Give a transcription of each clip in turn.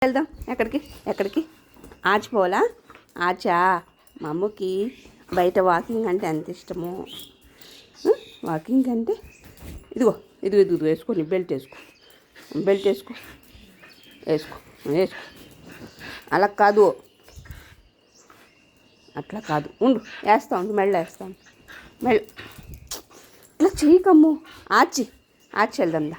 వెళ్దాం. ఎక్కడికి ఆచిపోవాలా? ఆచా మా అమ్మకి బయట వాకింగ్ అంటే ఎంత ఇష్టమో. వాకింగ్ అంటే ఇదిగో వేసుకో, బెల్ట్ వేసుకో. అలా కాదు, అట్లా కాదు, ఉండు, మెళ్ళ వేస్తాను. ఇట్లా చేయకమ్ము. ఆచి వెళ్దాందా.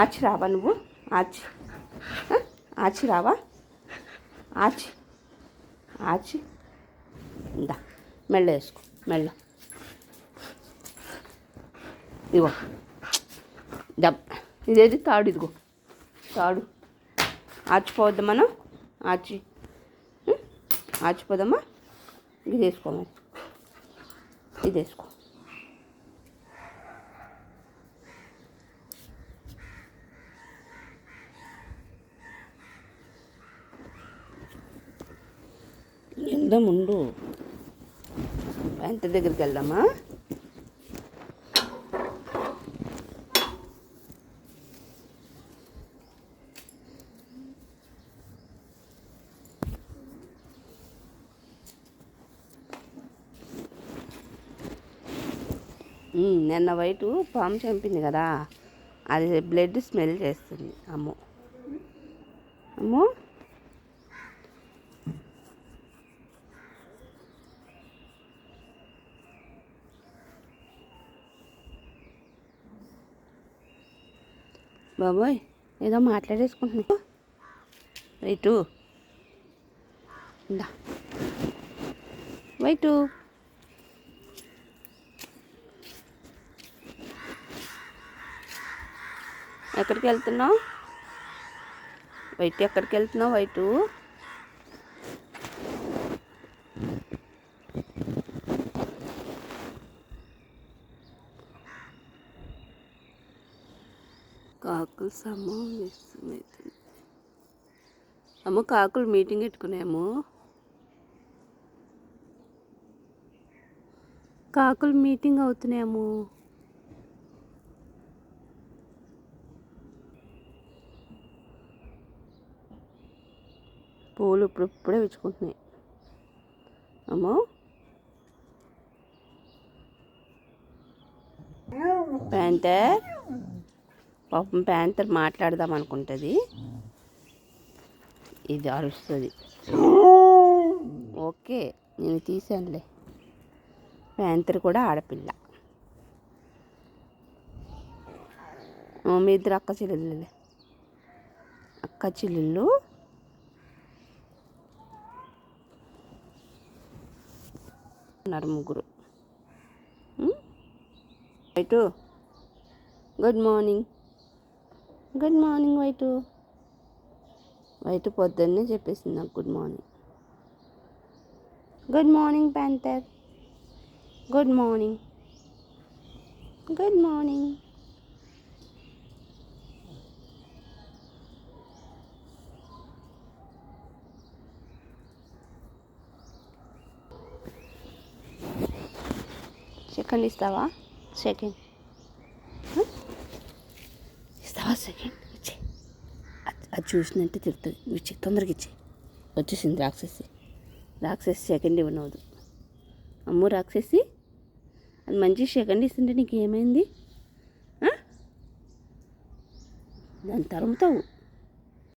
ఆచి రావా నువ్వు? ఆచి రావా? ఆచి ఇందా, మెళ్ళ వేసుకో. ఇదిగో ఇదేది తాడు, ఇదిగో తాడు. ఆచిపోవద్దా మనం? ఆచిపోదమ్మా. ఇది వేసుకో, మరి ఇది వేసుకో. వెళ్దాం, ఉండు. ఎంత దగ్గరికి వెళ్దామా? నిన్న వైటు పాము చంపింది కదా, అది బ్లడ్ స్మెల్ చేస్తుంది. అమ్మో బాబోయ్, ఏదో మాట్లాడేసుకుంటున్నా. వైటు ఇందా, వైటు ఎక్కడికి వెళ్తున్నావు? ఎక్కడికి వెళ్తున్నావు? వైటు కాకులు సమావేశమవుతుంది. కాకులు మీటింగ్ పెట్టుకున్నాము. కాకులు మీటింగ్ అవుతున్నాము. పూలు ఇప్పుడే విచ్చుకుంటున్నాయి. ప్యాంటర్ పాపం, ప్యాంటర్ మాట్లాడదాం అనుకుంటుంది. ఇది అరుస్తుంది. ఓకే, నేను తీసానులే. ప్యాంటర్ కూడా ఆడపిల్ల. మీ ఇద్దరు అక్క చెల్లెళ్ళు ఉన్నారు, ముగ్గురు. White good morning. వైటు పొద్దున్నే చెప్పేసింది నాకు గుడ్ మార్నింగ్. ప్యాంటర్. Good morning. సెకండ్ ఇస్తావా? సెకండ్ ఇచ్చే. అది చూసినంటే తిరుగుతుంది. ఇచ్చే, తొందరగా ఇచ్చే. వచ్చేసింది రాక్షసి. సెకండ్ ఇవ్వనవద్దు. అమ్మో రాక్షసి, అది మంచి సెకండ్ ఇస్తుంటే నీకు ఏమైంది? దాన్ని తరుముతావు.